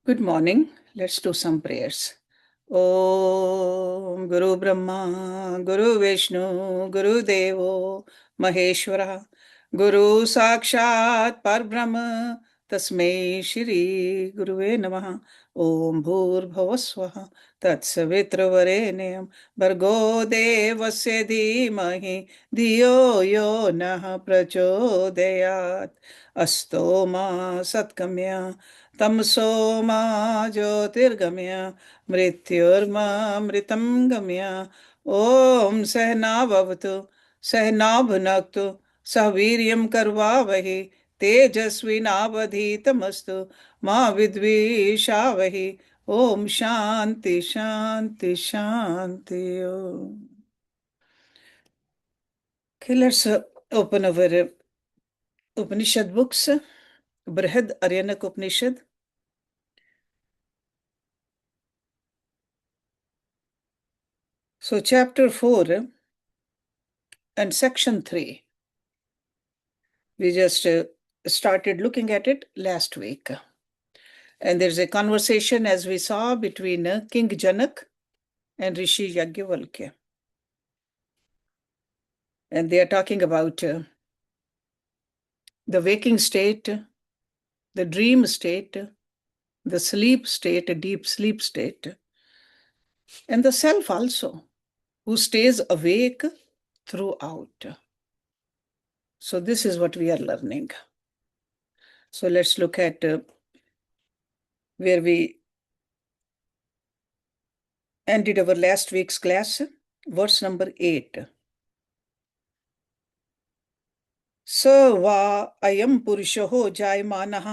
Good morning. Let's do some prayers. Om Guru Brahma, Guru Vishnu, Guru Devo, Maheshwara, Guru Sakshat Parbrahma, Tasmai Shri Guruve Namaha. Om Bhur Tat Savitra Varenyam, Bhargo Devasya Dhimahi, Dhiyo Yo Nah Prachodayat, Asto Ma Satkamya, तमसो मा ज्योतिर्गमय मृत्युर्मामृतं गमय ॐ सहनाववतु सहनाभुनक्तु सह वीर्यं कर्वावहि तेजस्विनावधीतमस्तु मा विद्विषावहि ॐ शान्ति शान्ति शान्ति Okay, let's open our Upanishad books. Brihadaranyaka Upanishad. So chapter 4 and section 3. We just started looking at it last week. And there's a conversation, as we saw, between King Janak and Rishi Yajnavalkya. And they are talking about the waking state, the dream state, the sleep state, a deep sleep state, and the self also, who stays awake throughout. So this is what we are learning. So let's look at where we ended our last week's class, verse number 8. स वा अयं पुरुषो जायमानः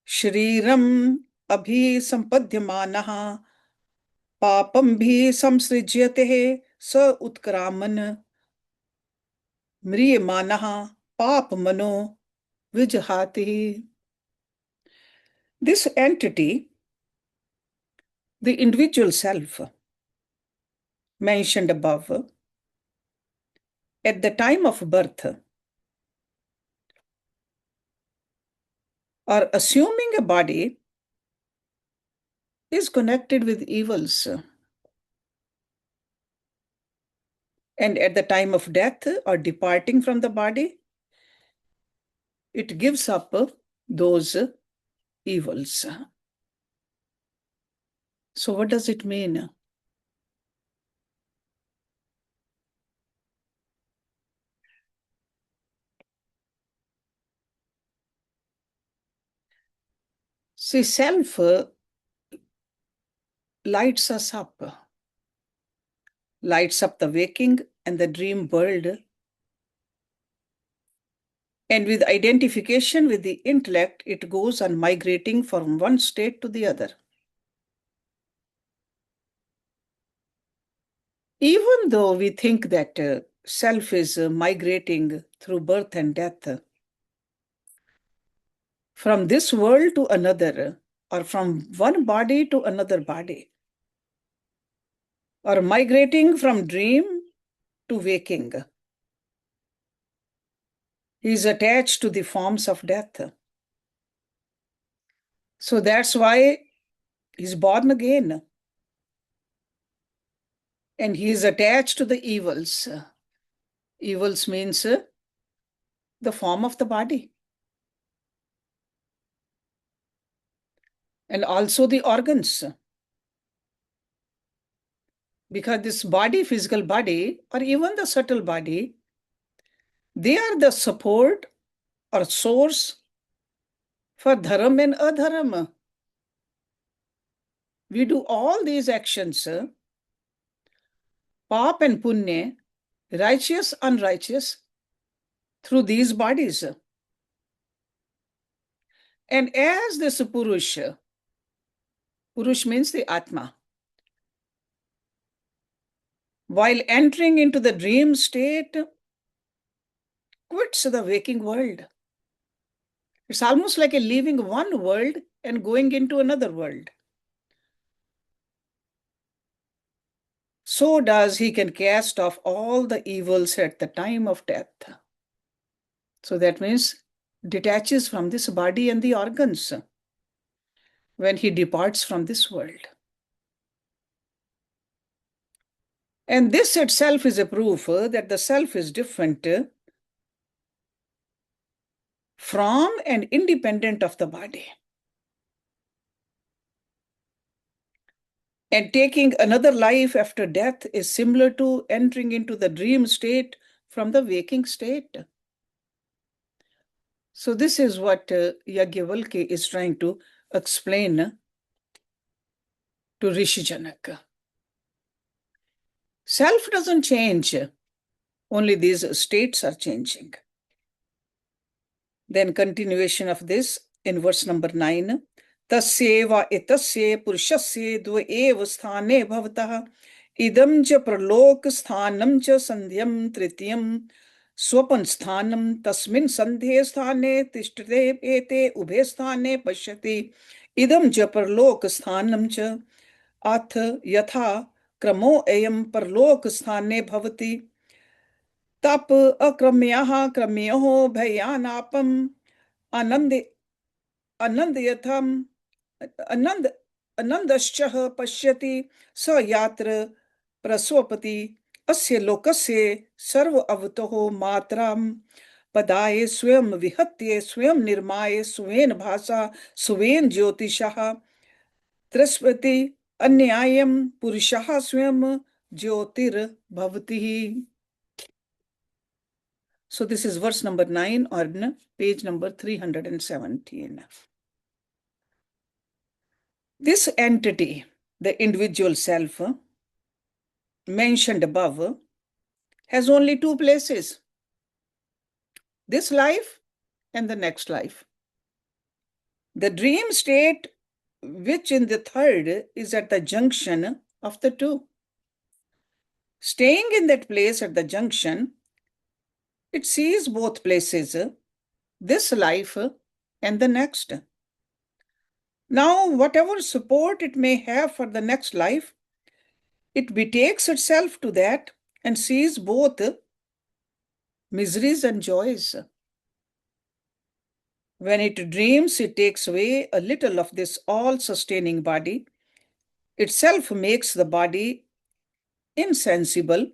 शरीरम् अभिसम्पद्यमानः पापं भी संसृज्यते स उत्क्रामन् म्रियमानः पापमनो विजहाति. This entity, the individual self mentioned above, at the time of birth, or assuming a body, is connected with evils. And at the time of death or departing from the body, it gives up those evils. So what does it mean? See, self lights us up, lights up the waking and the dream world. And with identification with the intellect, it goes on migrating from one state to the other. Even though we think that self is migrating through birth and death, from this world to another, or from one body to another body, or migrating from dream to waking, he is attached to the forms of death. So that's why he's born again. And he is attached to the evils. Evils means the form of the body. And also the organs. Because this body, physical body, or even the subtle body, they are the support or source for dharam and adharam. We do all these actions, pap and punya, righteous, unrighteous, through these bodies. And as this Purush means the Atma, while entering into the dream state, quits the waking world. It's almost like leaving one world and going into another world. So does he can cast off all the evils at the time of death. So that means detaches from this body and the organs. when he departs from this world. And this itself is a proof that the self is different from and independent of the body. And taking another life after death is similar to entering into the dream state from the waking state. So this is what Yajnavalkya is trying to explain to Rishi Janaka. Self doesn't change, only these states are changing. Then continuation of this in verse number 9. Tasyeva etasye purushasye dva eva sthane bhavatah idam cha pralok sthanam cha sandhyam tritiyam swapan sthanam tasmin sandhe sthane tishtate ete ubhe sthane pashyati idam cha pralok sthanam cha ath yatha kramo ayam parlok sthane bhavati तप अक्रम्यः क्रम्योः भयानापम आनंद आनंद यथम आनंद आनंदश्च पश्यति स यात्र प्रस्वपति अस्य लोकस्य सर्व अवतोः मात्रां पदाय स्वयं विहत्य स्वयं निर्माय स्वेन भाषा स्वेन ज्योतिषः त्रस्वति अन्यायं पुरुषः स्वयं ज्योतिर्भवति. So this is verse number 9 on page number 317. This entity, the individual self, mentioned above, has only two places: this life and the next life. The dream state, which in the third is at the junction of the two. Staying in that place at the junction, it sees both places, this life and the next. Now, whatever support it may have for the next life, it betakes itself to that and sees both miseries and joys. When it dreams, it takes away a little of this all-sustaining body. Itself makes the body insensible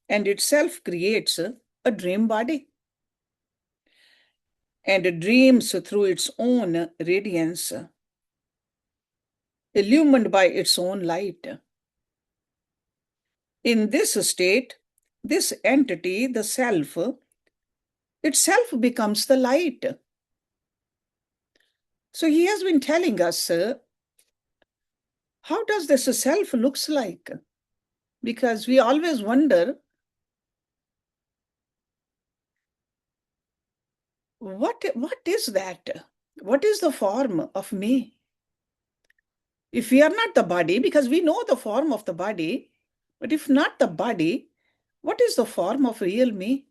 and itself creates a dream body. And it dreams through its own radiance, illumined by its own light. In this state, this entity, the self, itself becomes the light. So he has been telling us how does this self looks like? Because we always wonder, what is that? What is the form of me? If we are not the body, because we know the form of the body, but if not the body, what is the form of real me?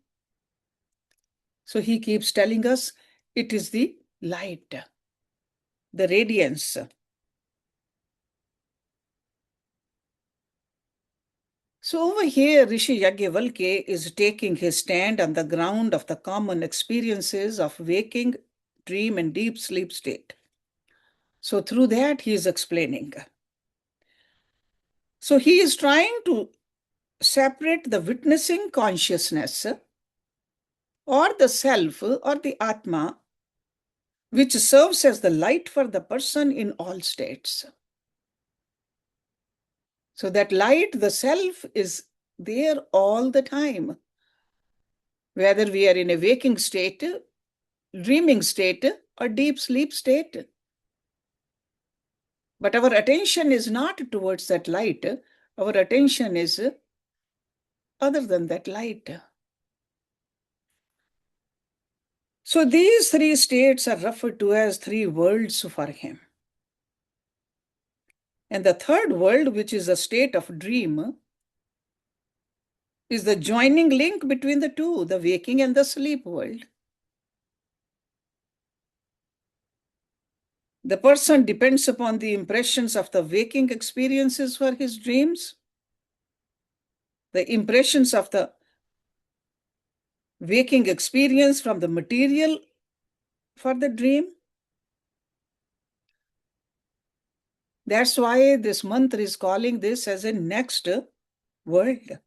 So he keeps telling us it is the light, the radiance. So over here, Rishi Yajnavalkya is taking his stand on the ground of the common experiences of waking, dream, and deep sleep state. So through that, he is explaining. So he is trying to separate the witnessing consciousness or the self or the Atma, which serves as the light for the person in all states. So that light, the self, is there all the time, whether we are in a waking state, dreaming state, or deep sleep state. But our attention is not towards that light. Our attention is other than that light. So these three states are referred to as three worlds for him. And the third world, which is a state of dream, is the joining link between the two, the waking and the sleep world. The person depends upon the impressions of the waking experiences for his dreams, the impressions of the waking experience from the material for the dream, That's why this mantra is calling this as a next world.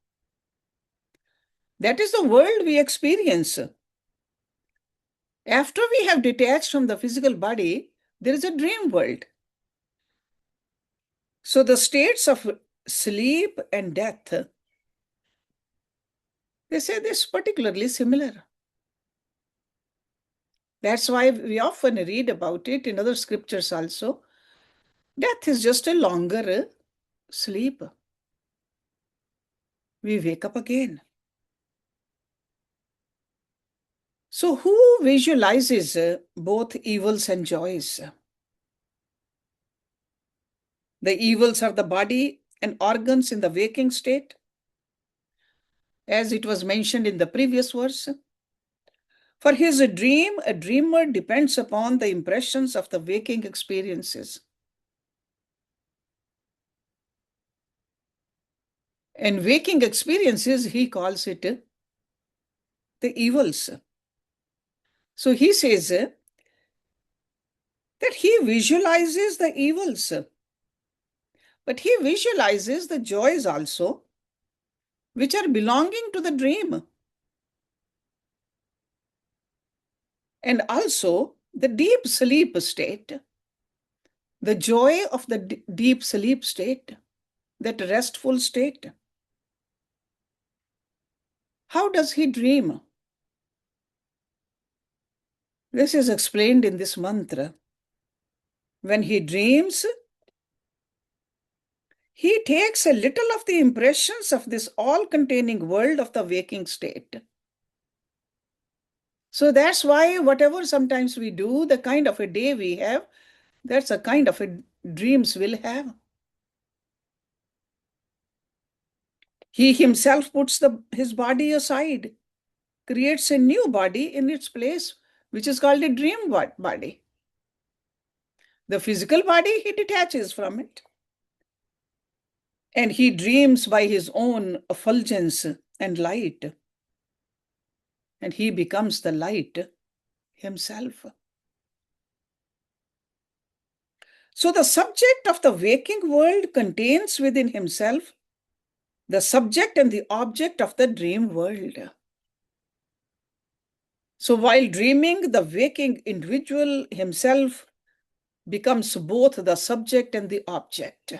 That is the world we experience. After we have detached from the physical body, there is a dream world. So the states of sleep and death, they say this particularly similar. That's why we often read about it in other scriptures also. Death is just a longer sleep. We wake up again. So who visualizes both evils and joys? The evils are the body and organs in the waking state, as it was mentioned in the previous verse. For his dream, a dreamer depends upon the impressions of the waking experiences. And waking experiences, he calls it the evils. So he says that he visualizes the evils, but he visualizes the joys also, which are belonging to the dream. And also the deep sleep state, the joy of the deep sleep state, that restful state. How does he dream? This is explained in this mantra. When he dreams, he takes a little of the impressions of this all-containing world of the waking state. So that's why whatever sometimes we do, the kind of a day we have, that's a kind of a dreams we'll have. He himself puts his body aside, creates a new body in its place, which is called a dream body. The physical body, he detaches from it. And he dreams by his own effulgence and light. And he becomes the light himself. So the subject of the waking world contains within himself the subject and the object of the dream world. So while dreaming, the waking individual himself becomes both the subject and the object.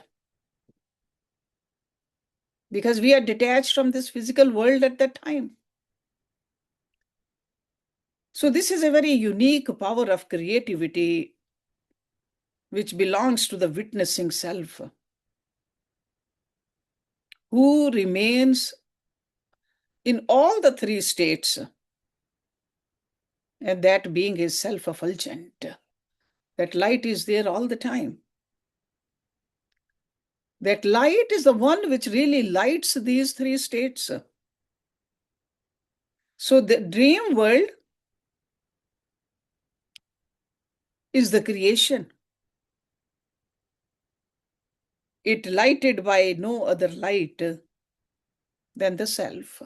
Because we are detached from this physical world at that time. So this is a very unique power of creativity which belongs to the witnessing self, who remains in all the three states, and that being is self-effulgent. That light is there all the time. That light is the one which really lights these three states. So the dream world is the creation. It lighted by no other light than the self.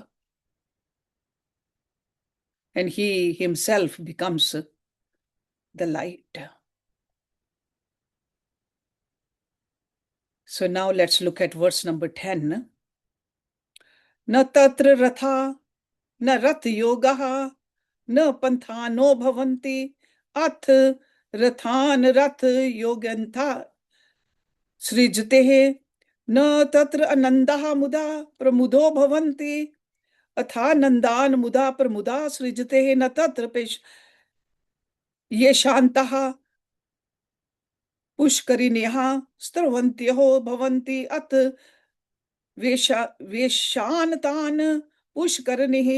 And he himself becomes the light. So now let's look at verse number 10. Na tatra ratha, na rath yogaha, na panthano bhavanti, ath rathan rath yogantha सृजते न तत्र आनंदः मुदा प्रमुदो भवन्ति अथा नंदान मुदा प्रमुदा सृजते न तत्र ये शान्तः पुष्करिण्यः स्रवन्त्यः भवन्ति अथ वेशानतान पुष्करिणिः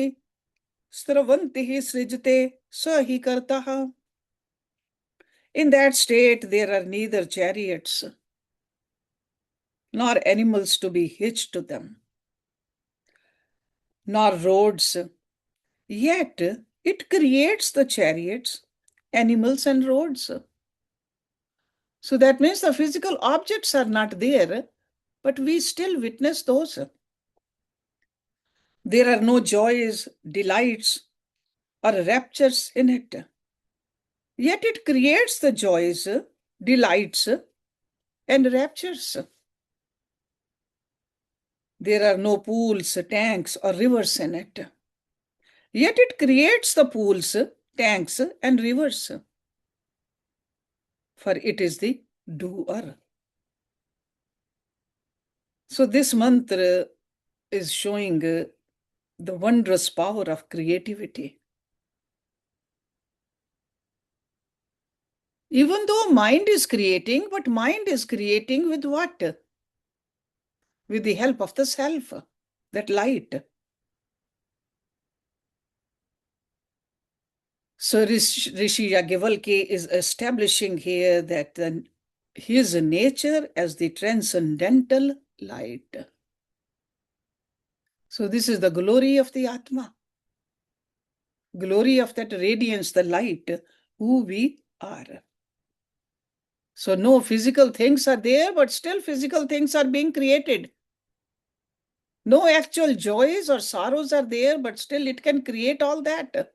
स्रवन्तिः सृजते स हि कर्तः. In that state there are neither chariots nor animals to be hitched to them, nor roads. Yet it creates the chariots, animals, and roads. So that means the physical objects are not there, but we still witness those. There are no joys, delights, or raptures in it. Yet it creates the joys, delights, and raptures. There are no pools, tanks, or rivers in it. Yet it creates the pools, tanks, and rivers. For it is the doer. So this mantra is showing the wondrous power of creativity. Even though mind is creating, but mind is creating with what? With the help of the self, that light. So Rishi Yagyavallaki is establishing here that his nature as the transcendental light. So this is the glory of the Atma. Glory of that radiance, the light, who we are. So no physical things are there, but still physical things are being created. No actual joys or sorrows are there, but still it can create all that.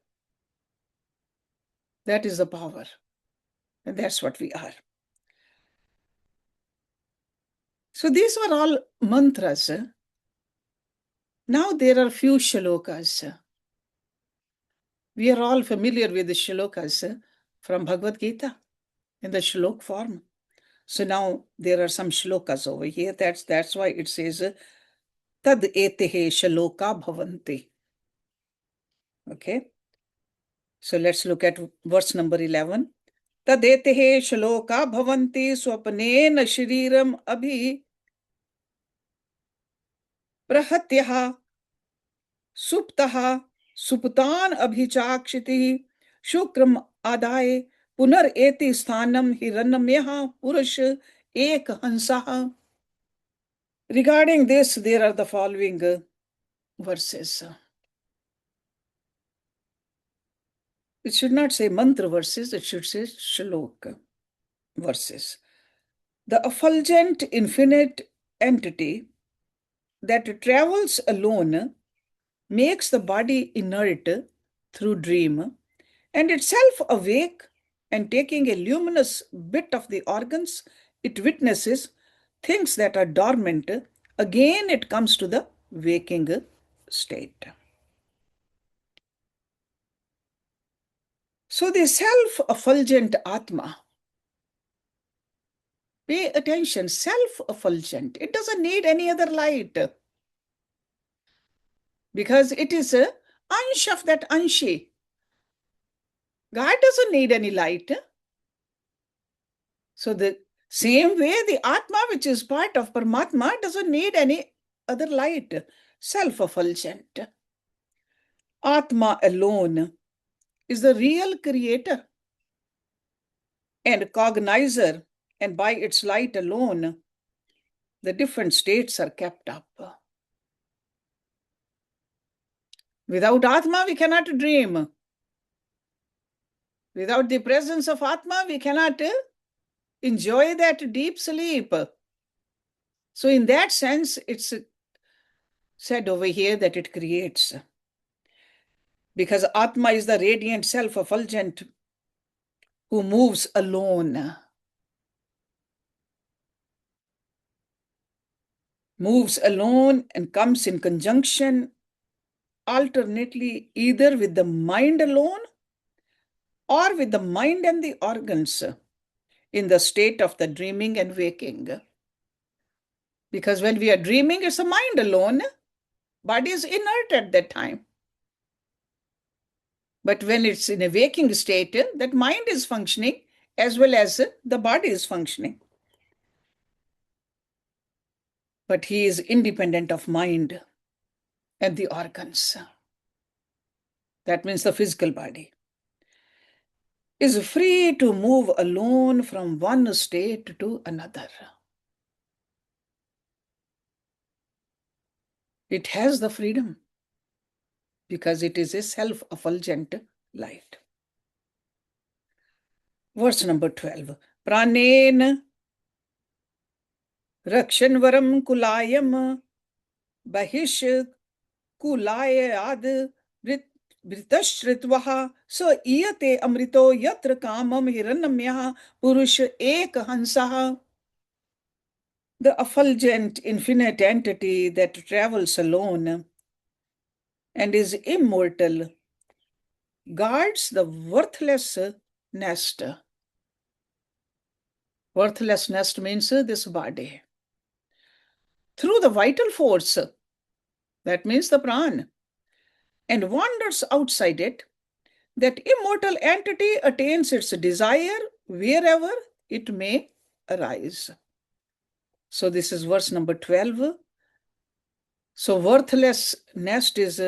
That is the power. And that's what we are. So these were all mantras. Now there are few shlokas. We are all familiar with the shlokas from Bhagavad Gita in the shlok form. So now there are some shlokas over here. That's why it says tad etehe shloka bhavanti. Okay. So let's look at verse number 11. Tad etehe shloka bhavanti swapnena shriram abhi prahatyaha suptaha suptan abhichakshiti shukram adaye punar eti sthanam hiranyamyaha purush ek hansaha. Regarding this, there are the following verses. It should not say mantra verses, it should say shlok verses. The effulgent infinite entity that travels alone makes the body inert through dream and itself awake, and taking a luminous bit of the organs, it witnesses things that are dormant. Again, it comes to the waking state. So the self-effulgent Atma, pay attention, self-effulgent. It doesn't need any other light because it is a ansh of that anshi. God doesn't need any light. So the same way, the Atma, which is part of Paramatma, doesn't need any other light. Self-effulgent. Atma alone is the real creator and cognizer, and by its light alone, the different states are kept up. Without Atma, we cannot dream. Without the presence of Atma, we cannot enjoy that deep sleep. So in that sense, it's said over here that it creates. Because Atma is the radiant self-effulgent who moves alone. Moves alone and comes in conjunction alternately either with the mind alone or with the mind and the organs in the state of the dreaming and waking. Because when we are dreaming, it's the mind alone. Body is inert at that time. But when it's in a waking state, that mind is functioning as well as the body is functioning. But he is independent of mind and the organs. That means the physical body is free to move alone from one state to another. It has the freedom because it is a self-effulgent light. Verse number 12. Pranen rakshanvaram kulayam bahish kulayad Britashritvaha so iyate amrito yatra kamam hiranyamyaha purush ek hansaha. the effulgent infinite entity that travels alone and is immortal, guards the worthless nest. Worthless nest means this body. Through the vital force, that means the pran, and wanders outside it, that immortal entity attains its desire wherever it may arise. So this is verse number 12. So worthless nest is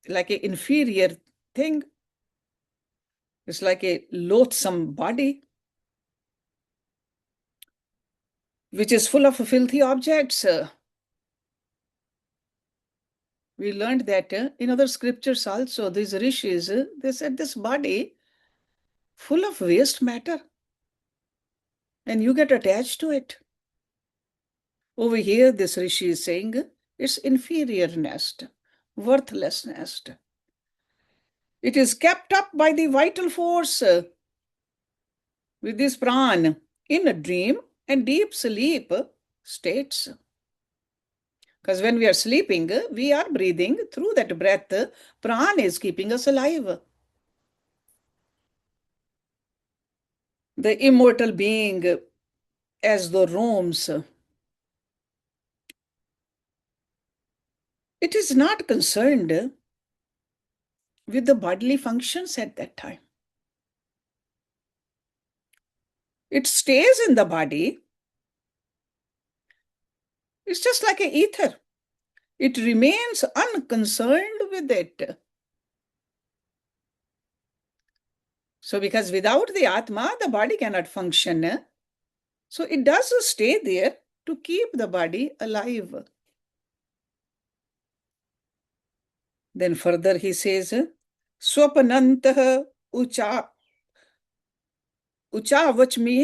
like an inferior thing. It's like a loathsome body, which is full of filthy objects. We learned that in other scriptures also, these rishis, they said this body full of waste matter, and you get attached to it. Over here, this rishi is saying it's inferior nest, worthless nest. It is kept up by the vital force with this pran in a dream and deep sleep states. Because when we are sleeping, we are breathing through that breath. Pran is keeping us alive. The immortal being, as though roams, it is not concerned with the bodily functions at that time. It stays in the body. It's just like an ether. It remains unconcerned with it. So because without the Atma, the body cannot function. So it does stay there to keep the body alive. Then further he says, Swapanantah uchavachmihe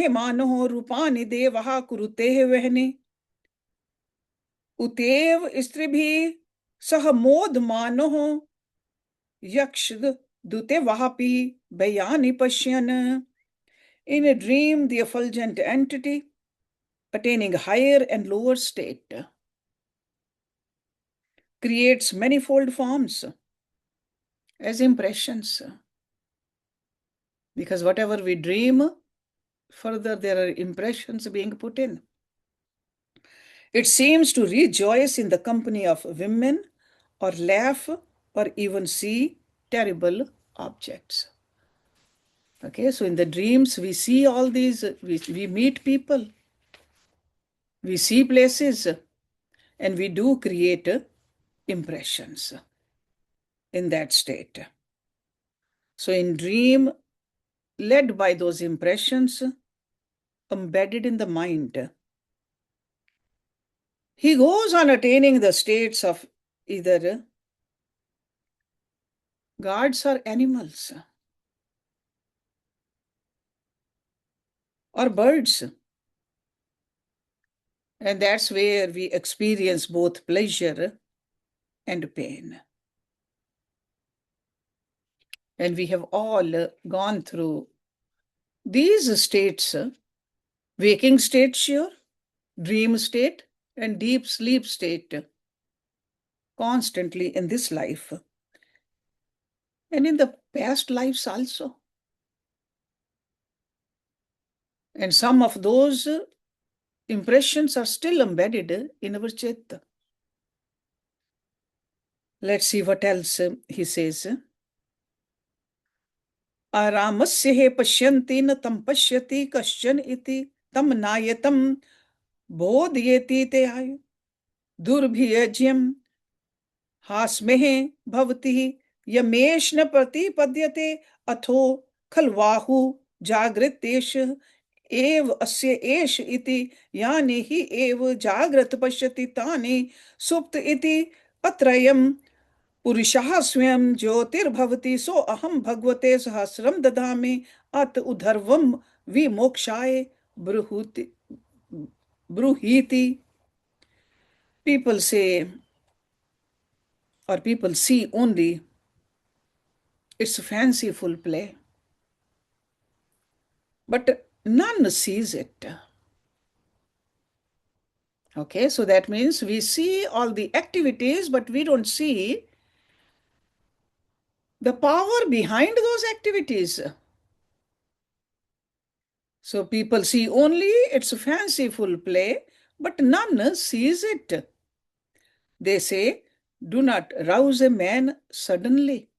manoh rupani devaha kurutehe vehne utev istribhi sah mod manoh yakshd dute vahapi bayani pashyan. In a dream, the effulgent entity, attaining higher and lower state, creates manifold forms as impressions. Because whatever we dream, further there are impressions being put in. It seems to rejoice in the company of women, or laugh, or even see terrible objects. Okay, so in the dreams, we see all these, we meet people, we see places, and we do create impressions in that state. So in dream, led by those impressions, embedded in the mind, he goes on attaining the states of either gods or animals, or birds. And that's where we experience both pleasure and pain. And we have all gone through these states, waking state, sure, dream state, and deep sleep state, constantly in this life and in the past lives also. And some of those impressions are still embedded in our chitta. Let's see what else he says. Aramasya he pashyanti na tam pashyati kaschan iti tam nayatam bodhyeti te ayu durbhyajyam hasmehe bhavati yameshna प्रतिपद्यते अथो खलवाहु जागृतेश एव अस्य एष इति यानि हि एव जाग्रत पश्यति तानि सुप्त इति अत्रयम् पुरुषः स्वयं ज्योतिर्भवति सो अहम भगवते सहस्रम ददामि अत उधर्वम विमोक्षाय ब्रूहीति. People say, or people see only its fanciful play, but none sees it. Okay, so that means we see all the activities, but we don't see the power behind those activities. So people see only its fanciful play, but none sees it. They say, do not rouse a man suddenly.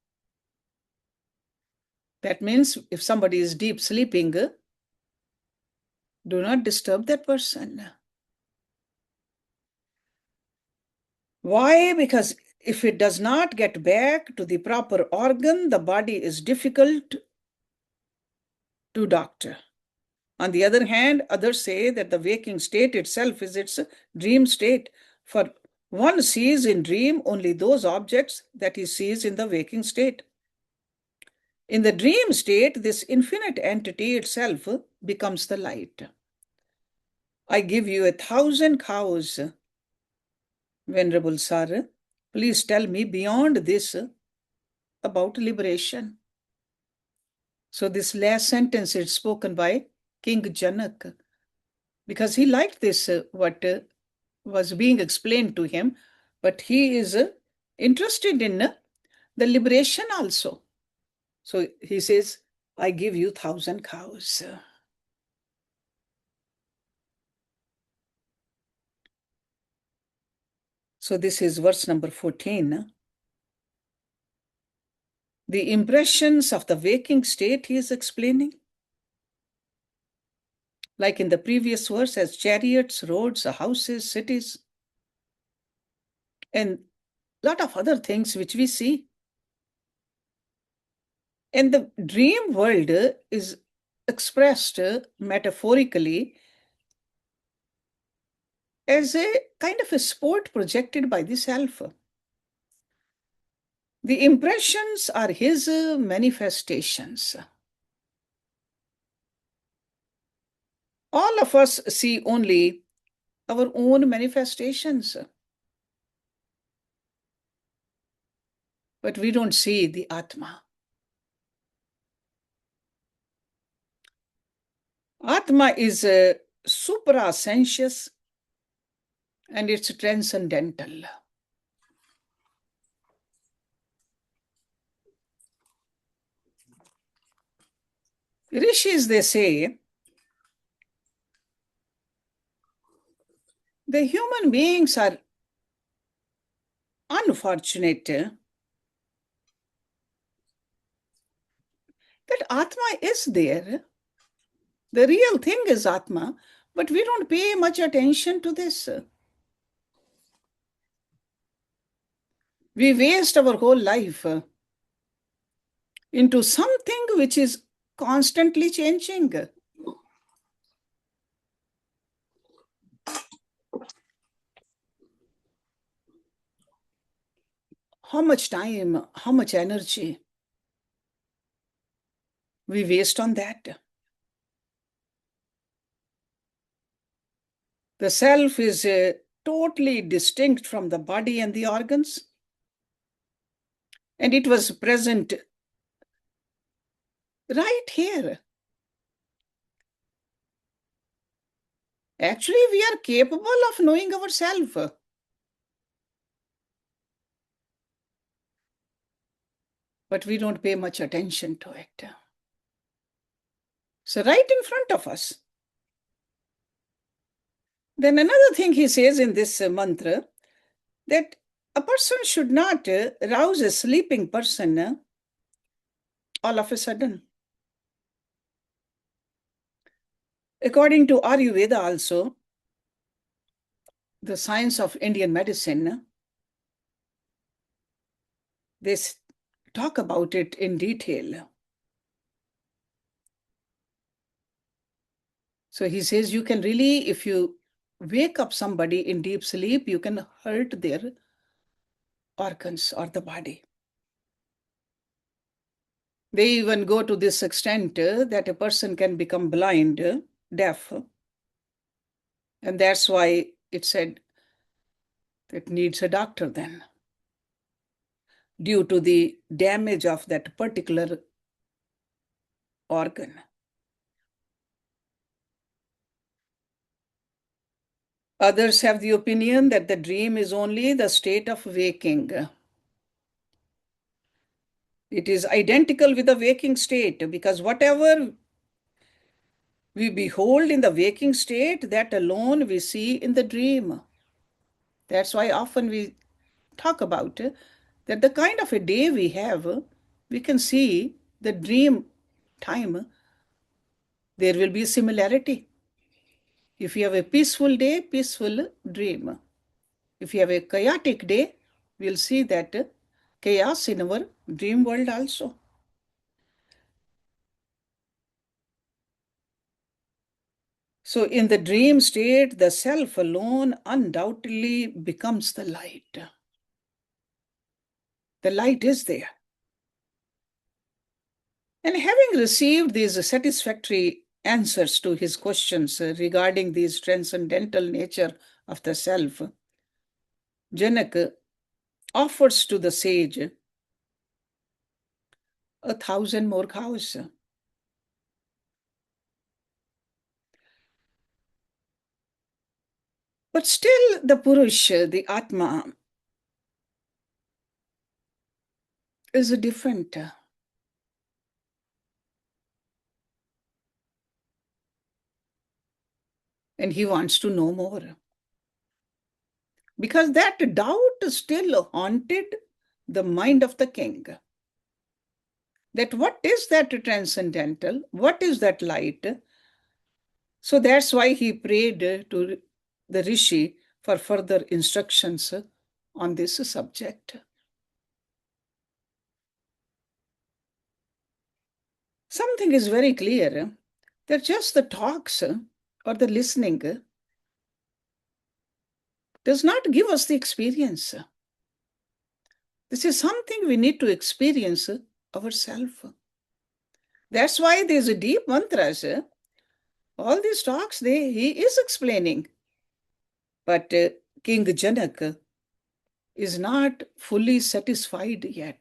That means if somebody is deep sleeping, do not disturb that person. Why? Because if it does not get back to the proper organ, the body is difficult to doctor. On the other hand, others say that the waking state itself is its dream state, for one sees in dream only those objects that he sees in the waking state. In the dream state, this infinite entity itself becomes the light. I give you 1,000 cows, Venerable Sir. Please tell me beyond this about liberation. So this last sentence is spoken by King Janak, because he liked this, what was being explained to him, but he is interested in the liberation also. So he says, I give you 1,000 cows. So this is verse number 14. The impressions of the waking state he is explaining. Like in the previous verse, as chariots, roads, houses, cities, and a lot of other things which we see. And the dream world is expressed metaphorically as a kind of a sport projected by the self. The impressions are his manifestations. All of us see only our own manifestations, but we don't see the Atma. Atma is supra-sensuous and it's transcendental. Rishis, they say, the human beings are unfortunate that Atma is there. The real thing is Atma, but we don't pay much attention to this. We waste our whole life into something which is constantly changing. How much time, how much energy we waste on that. The self is totally distinct from the body and the organs. And it was present right here. Actually, we are capable of knowing ourselves. But we don't pay much attention to it. So right in front of us. Then another thing he says in this mantra, that a person should not rouse a sleeping person all of a sudden. According to Ayurveda also, the science of Indian medicine, they talk about it in detail. So he says you can really, if you wake up somebody in deep sleep, you can hurt their organs or the body. They even go to this extent that a person can become blind, deaf. And that's why it said it needs a doctor then, due to the damage of that particular organ. Others have the opinion that the dream is only the state of waking. It is identical with the waking state, because whatever we behold in the waking state, that alone we see in the dream. That's why often we talk about that the kind of a day we have, we can see the dream time, there will be similarity. If you have a peaceful day, peaceful dream. If you have a chaotic day, we'll see that chaos in our dream world also. So in the dream state, the self alone undoubtedly becomes the light. The light is there. And having received these satisfactory answers to his questions regarding this transcendental nature of the self, Janak offers to the sage 1,000 more cows. But still, the Purush, the Atma, is different. And he wants to know more. Because that doubt still haunted the mind of the king. That what is that transcendental? What is that light? So that's why he prayed to the Rishi for further instructions on this subject. Something is very clear, that just the talks or the listening does not give us the experience. This is something we need to experience ourselves. That's why there's a deep mantras. All these talks, he is explaining. But King Janak is not fully satisfied yet.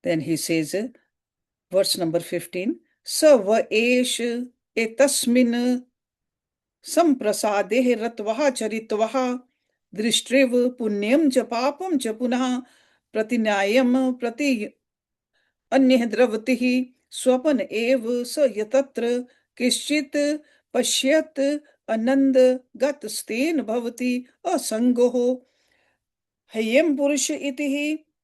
Then he says, verse number 15, Sa va esh etasmin samprasadehe ratvaha charitvaha drishtrev punyam cha papam cha punah pratinayam prati अन्य द्रवति स्वपन एव स यतत्र किश्चित पश्यत आनंद गतस्तेन भवति असंगो हयम पुरुष इति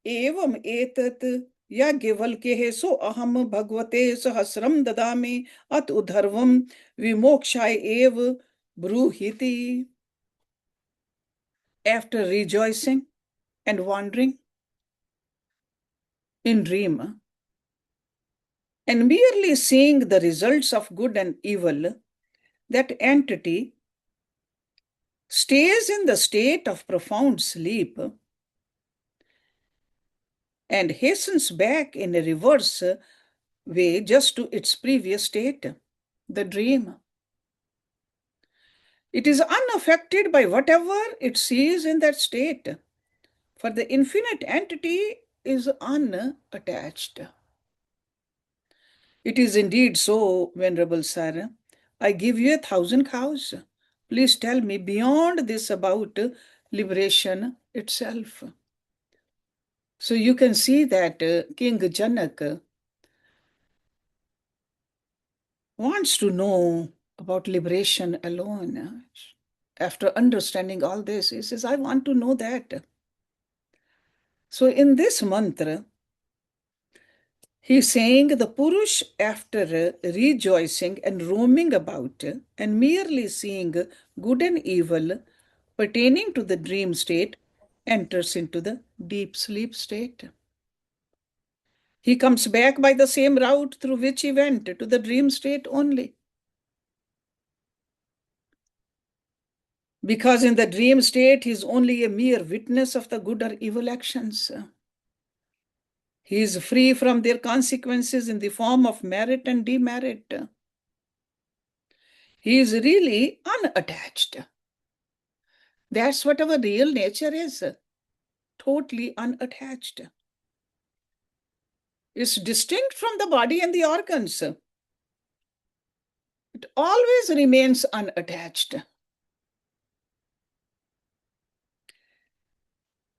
एवं एतत् याज्ञवल्क्यः सो अहम भगवते सहस्रम ददामि अत उद्धर्वम विमोक्षाय एव ब्रूहीति. After rejoicing and wandering in dream, and merely seeing the results of good and evil, that entity stays in the state of profound sleep and hastens back in a reverse way just to its previous state, the dream. It is unaffected by whatever it sees in that state, for the infinite entity is unattached. It is indeed so, Venerable Sir. I give you 1,000 cows. Please tell me beyond this about liberation itself. So you can see that King Janak wants to know about liberation alone. After understanding all this, he says, I want to know that. So in this mantra, he's saying the Purush, after rejoicing and roaming about and merely seeing good and evil pertaining to the dream state, enters into the deep sleep state. He comes back by the same route through which he went, to the dream state only. Because in the dream state, he is only a mere witness of the good or evil actions. He is free from their consequences in the form of merit and demerit. He is really unattached. That's what our real nature is, totally unattached. It's distinct from the body and the organs. it always remains unattached.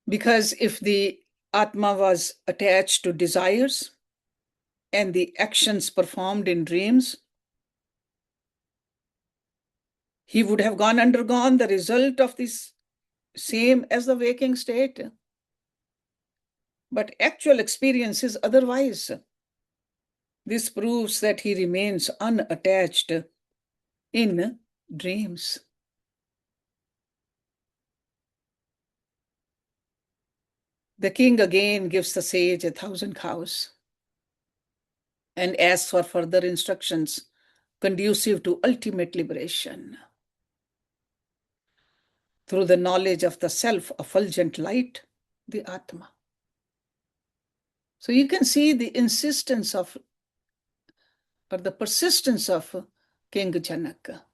Because if the Atma was attached to desires and the actions performed in dreams, he would have undergone the result of this same as the waking state. But actual experience is otherwise. This proves that he remains unattached in dreams. The king again gives the sage 1,000 cows and asks for further instructions conducive to ultimate liberation. Through the knowledge of the self-effulgent light, the Atma. So you can see the insistence of, or the persistence of King Janaka.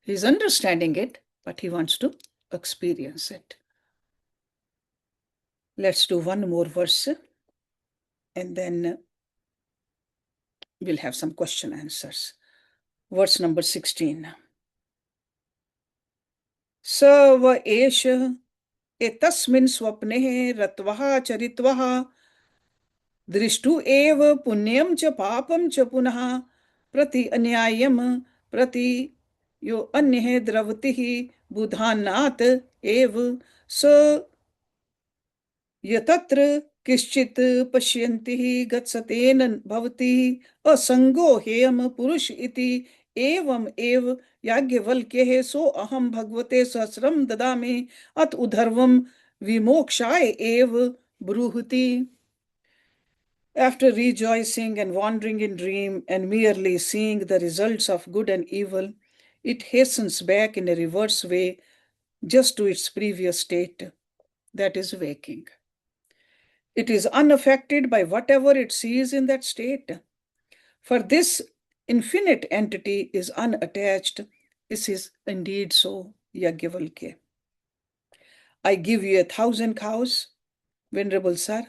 He's understanding it, but he wants to experience it. Let's do one more verse, and then we'll have some question answers. Verse number 16. Sava esha etasmin swapne ratvaha charitvaha दृष्टु एव पुण्यम च पापम च पुनः प्रति अन्यायम प्रति यो अन्य द्रवति बुधानात् एव स यतत्र किश्चित् पश्यन्ति गत्सतेन भवति असंगो हेयम पुरुष इति एवं एव याज्ञवल्क्यः सो अहम भगवते सहस्रम ददामि अत उधर्वम विमोक्षाय एव ब्रूहति. After rejoicing and wandering in dream and merely seeing the results of good and evil, it hastens back in a reverse way just to its previous state, that is waking. It is unaffected by whatever it sees in that state. For this infinite entity is unattached. This is indeed so, Yajnavalkya. I give you 1,000 cows, Venerable Sir.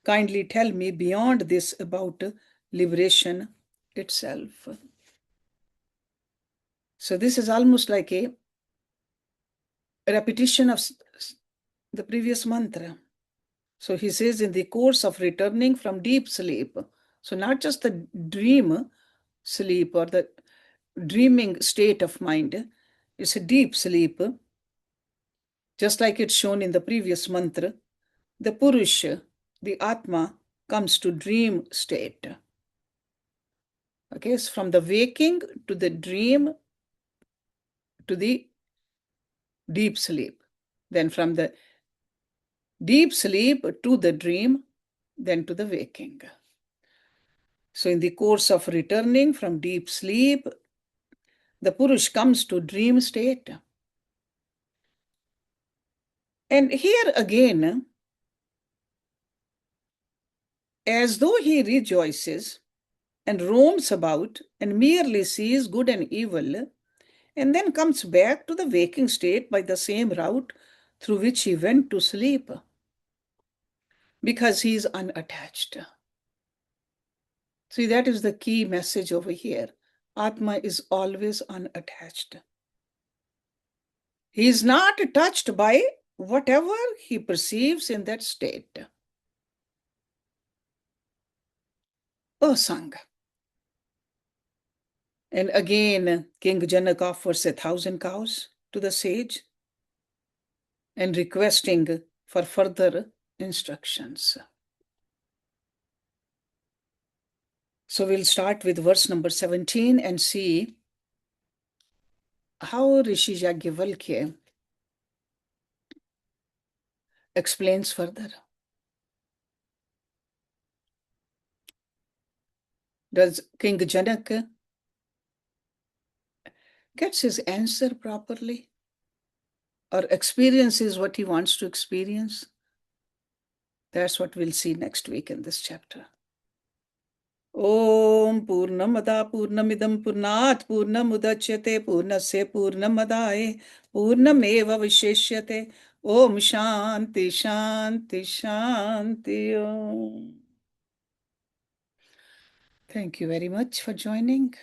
Kindly tell me beyond this about liberation itself. So this is almost like a repetition of the previous mantra. So he says, in the course of returning from deep sleep, so not just the dream sleep or the dreaming state of mind, it's a deep sleep, just like it's shown in the previous mantra, the Purusha, the Atma, comes to dream state. Okay, so from the waking to the dream to the deep sleep. Then from the deep sleep to the dream, then to the waking. So in the course of returning from deep sleep, the Purush comes to dream state. And here again, as though he rejoices and roams about and merely sees good and evil, and then comes back to the waking state by the same route through which he went to sleep, because he is unattached. See, that is the key message over here. Atma is always unattached. He is not touched by whatever he perceives in that state. Asanga. And again, King Janak offers 1,000 cows to the sage and requesting for further instructions. So we'll start with verse number 17 and see how Rishi Yajnavalkya explains further. Does King Janak gets his answer properly, or experiences what he wants to experience? That's what we'll see next week in this chapter. Om Purnamada Purnamidam Purnat Purnamudachyate Purnasya Purnamadaye Purnameva Vishishyate. Om Shanti Shanti Shanti Om. Thank you very much for joining.